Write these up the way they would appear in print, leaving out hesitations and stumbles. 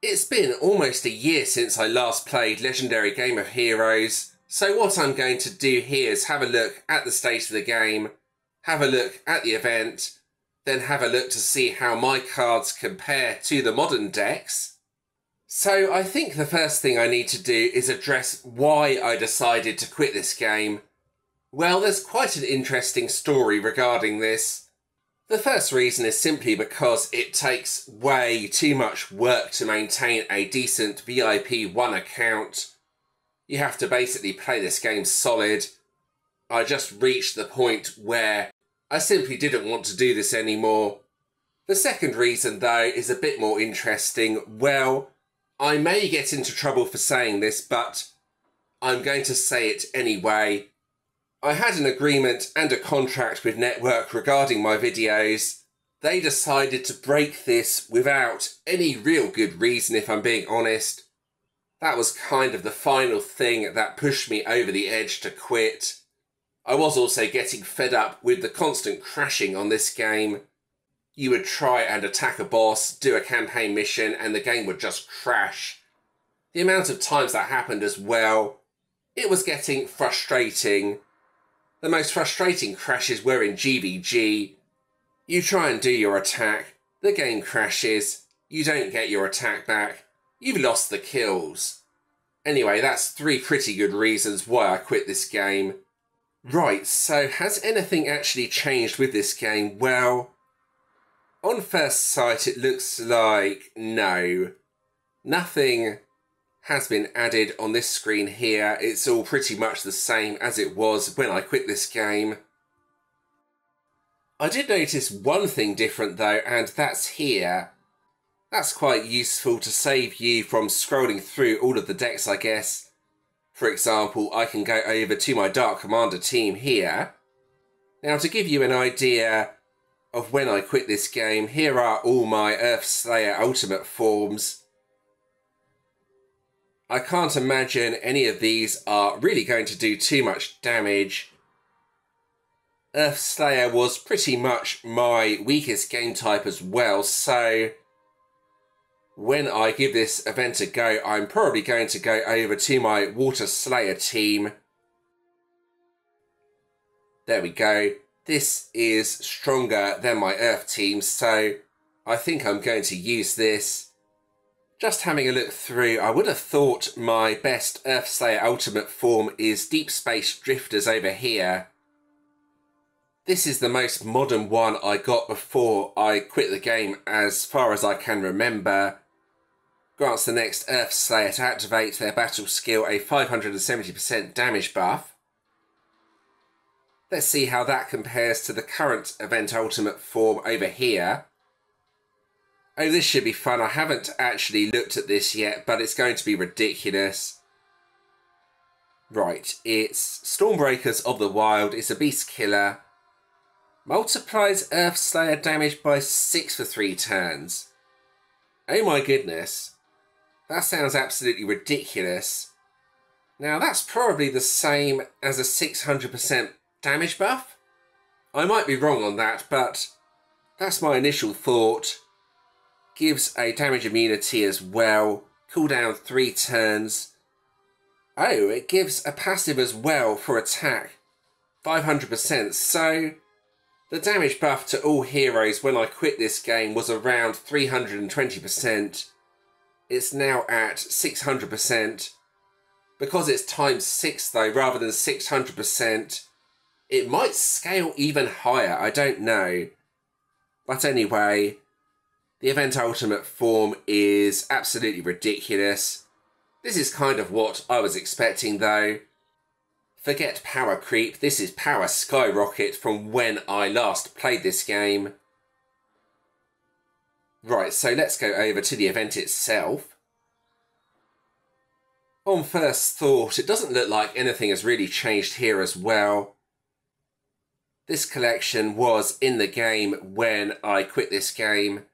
It's been almost a year since I last played Legendary Game of Heroes, so what I'm going to do here is have a look at the state of the game, have a look at the event, then have a look to see how my cards compare to the modern decks. So I think the first thing I need to do is address why I decided to quit this game. Well, there's quite an interesting story regarding this. The first reason is simply because it takes way too much work to maintain a decent VIP 1 account. You have to basically play this game solid. I just reached the point where I simply didn't want to do this anymore. The second reason, though, is a bit more interesting. Well, I may get into trouble for saying this, but I'm going to say it anyway. I had an agreement and a contract with Network regarding my videos. They decided to break this without any real good reason, if I'm being honest. That was kind of the final thing that pushed me over the edge to quit. I was also getting fed up with the constant crashing on this game. You would try and attack a boss, do a campaign mission, and the game would just crash. The amount of times that happened as well, it was getting frustrating. The most frustrating crashes were in GVG. You try and do your attack, the game crashes, you don't get your attack back, you've lost the kills. Anyway, that's 3 pretty good reasons why I quit this game. Right, so has anything actually changed with this game? Well, on first sight it looks like no. Nothing has been added on this screen here. It's all pretty much the same as it was when I quit this game. I did notice one thing different though, and that's here. That's quite useful to save you from scrolling through all of the decks, I guess. For example, I can go over to my Dark Commander team here. Now, to give you an idea of when I quit this game, here are all my Earthslayer Ultimate forms. I can't imagine any of these are really going to do too much damage. Earthslayer was pretty much my weakest game type as well, so when I give this event a go, I'm probably going to go over to my Water Slayer team. There we go. This is stronger than my Earth team, so I think I'm going to use this. Just having a look through, I would have thought my best Earthslayer Ultimate form is Deep Space Drifters over here. This is the most modern one I got before I quit the game, as far as I can remember. Grants the next Earthslayer to activate their battle skill a 570% damage buff. Let's see how that compares to the current event Ultimate form over here. Oh, this should be fun. I haven't actually looked at this yet, but it's going to be ridiculous. Right, it's Stormbreakers of the Wild. It's a Beast Killer. Multiplies Earthslayer damage by 6 for 3 turns. Oh my goodness. That sounds absolutely ridiculous. Now, that's probably the same as a 600% damage buff. I might be wrong on that, but that's my initial thought. Gives a damage immunity as well. Cooldown 3 turns. Oh, it gives a passive as well for attack. 500%. So the damage buff to all heroes when I quit this game was around 320%. It's now at 600%. Because it's times 6 though, rather than 600%, it might scale even higher. I don't know. But anyway, the event Ultimate form is absolutely ridiculous. This is kind of what I was expecting though. Forget power creep, this is power skyrocket from when I last played this game. Right, so let's go over to the event itself. On first thought, it doesn't look like anything has really changed here as well. This collection was in the game when I quit this game.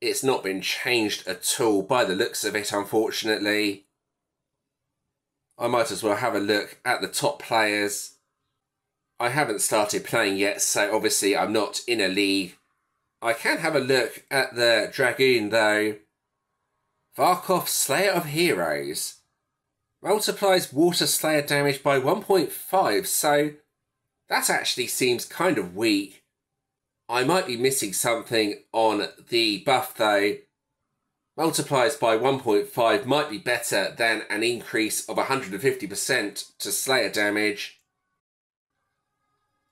It's not been changed at all by the looks of it, unfortunately. I might as well have a look at the top players. I haven't started playing yet, so obviously I'm not in a league. I can have a look at the Dragoon though. Varkov, Slayer of Heroes. Multiplies Water Slayer damage by 1.5, so that actually seems kind of weak. I might be missing something on the buff though. Multiplies by 1.5 might be better than an increase of 150% to Slayer damage.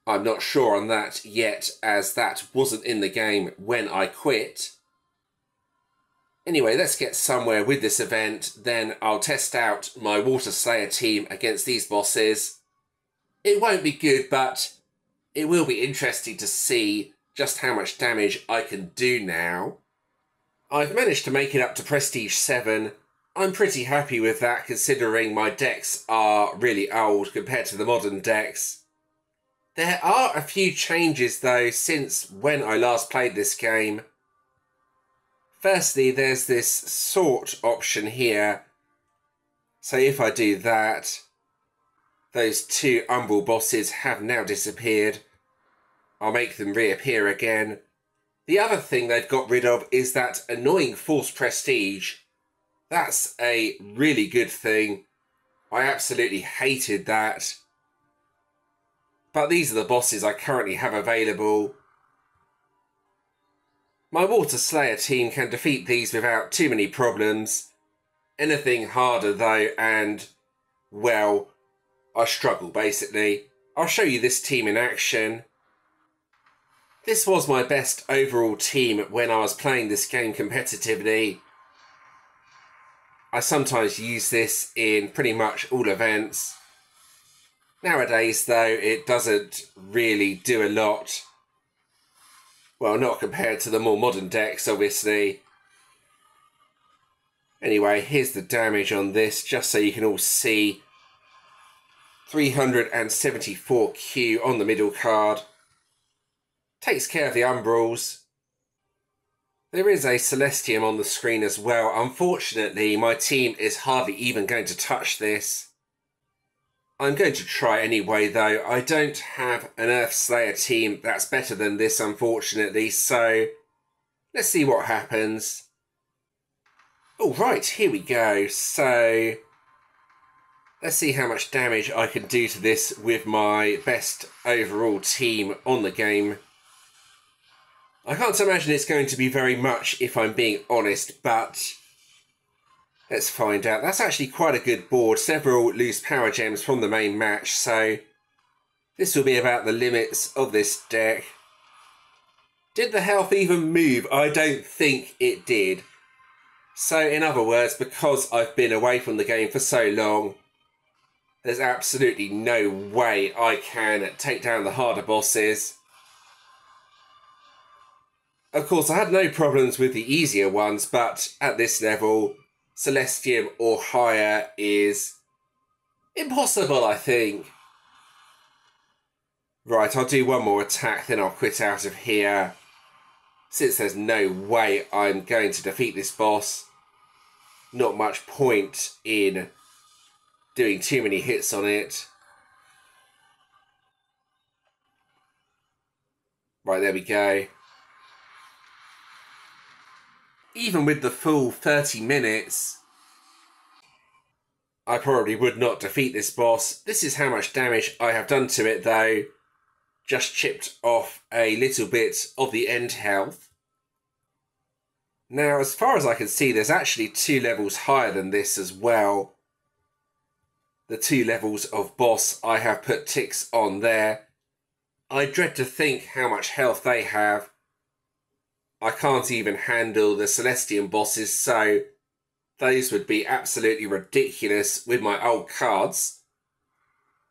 I'm not sure on that yet, as that wasn't in the game when I quit. Anyway, let's get somewhere with this event, then I'll test out my Water Slayer team against these bosses. It won't be good, but it will be interesting to see just how much damage I can do now. I've managed to make it up to Prestige 7. I'm pretty happy with that, considering my decks are really old compared to the modern decks. There are a few changes though since when I last played this game. Firstly, there's this sort option here. So if I do that, those two Umbral bosses have now disappeared. I'll make them reappear again. The other thing they've got rid of is that annoying false prestige. That's a really good thing. I absolutely hated that. But these are the bosses I currently have available. My Water Slayer team can defeat these without too many problems. Anything harder though, and, well, I struggle basically. I'll show you this team in action. This was my best overall team when I was playing this game competitively. I sometimes use this in pretty much all events. Nowadays though, it doesn't really do a lot. Well, not compared to the more modern decks, obviously. Anyway, here's the damage on this, just so you can all see. 374 Q on the middle card. Takes care of the Umbrals. There is a Celestium on the screen as well. Unfortunately, my team is hardly even going to touch this. I'm going to try anyway though. I don't have an Earth Slayer team that's better than this, unfortunately, so let's see what happens. All right, here we go. So let's see how much damage I can do to this with my best overall team on the game. I can't imagine it's going to be very much if I'm being honest, but let's find out. That's actually quite a good board. Several loose power gems from the main match, so this will be about the limits of this deck. Did the health even move? I don't think it did. So in other words, because I've been away from the game for so long, there's absolutely no way I can take down the harder bosses. Of course, I had no problems with the easier ones, but at this level, Celestium or higher is impossible, I think. Right, I'll do one more attack, then I'll quit out of here. Since there's no way I'm going to defeat this boss, not much point in doing too many hits on it. Right, there we go. Even with the full 30 minutes, I probably would not defeat this boss. This is how much damage I have done to it though. Just chipped off a little bit of the end health. Now, as far as I can see, there's actually 2 levels higher than this as well. The 2 levels of boss I have put ticks on there. I dread to think how much health they have. I can't even handle the Celestium bosses, so those would be absolutely ridiculous with my old cards.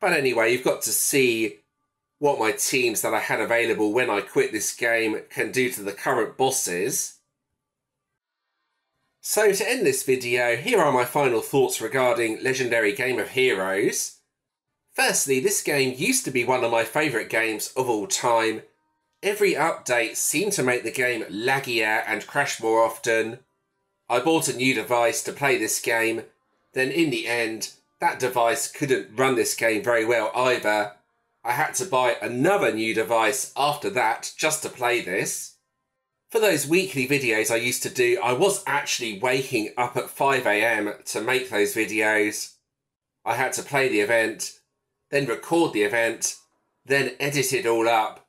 But anyway, you've got to see what my teams that I had available when I quit this game can do to the current bosses. So to end this video, here are my final thoughts regarding Legendary Game of Heroes. Firstly, this game used to be one of my favourite games of all time. Every update seemed to make the game laggier and crash more often. I bought a new device to play this game, then in the end, that device couldn't run this game very well either. I had to buy another new device after that just to play this. For those weekly videos I used to do, I was actually waking up at 5 AM to make those videos. I had to play the event, then record the event, then edit it all up.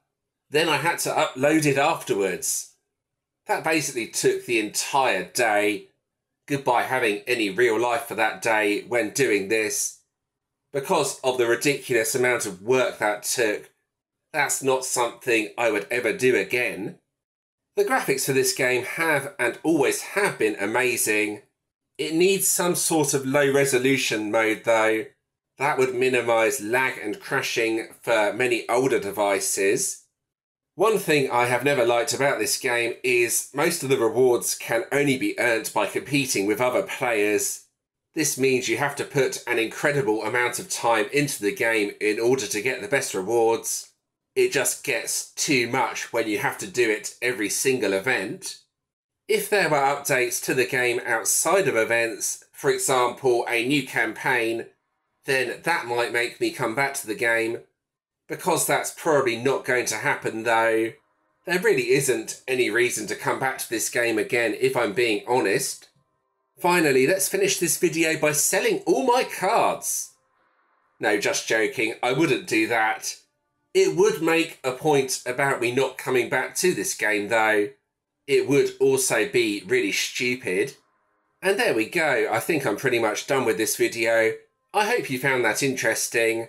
Then I had to upload it afterwards. That basically took the entire day. Goodbye having any real life for that day when doing this. Because of the ridiculous amount of work that took, that's not something I would ever do again. The graphics for this game have and always have been amazing. It needs some sort of low resolution mode though. That would minimise lag and crashing for many older devices. One thing I have never liked about this game is most of the rewards can only be earned by competing with other players. This means you have to put an incredible amount of time into the game in order to get the best rewards. It just gets too much when you have to do it every single event. If there were updates to the game outside of events, for example a new campaign, then that might make me come back to the game. Because that's probably not going to happen though, there really isn't any reason to come back to this game again if I'm being honest. Finally, let's finish this video by selling all my cards. No, just joking, I wouldn't do that. It would make a point about me not coming back to this game though. It would also be really stupid. And there we go, I think I'm pretty much done with this video. I hope you found that interesting.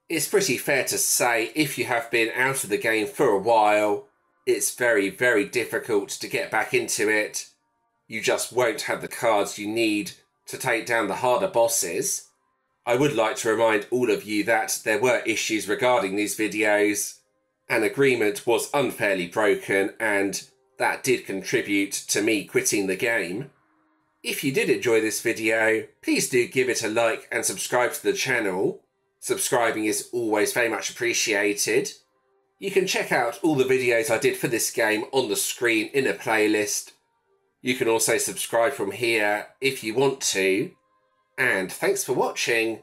It's pretty fair to say if you have been out of the game for a while, it's very, very difficult to get back into it. You just won't have the cards you need to take down the harder bosses. I would like to remind all of you that there were issues regarding these videos. An agreement was unfairly broken and that did contribute to me quitting the game. If you did enjoy this video, please do give it a like and subscribe to the channel. Subscribing is always very much appreciated. You can check out all the videos I did for this game on the screen in a playlist. You can also subscribe from here if you want to. And thanks for watching.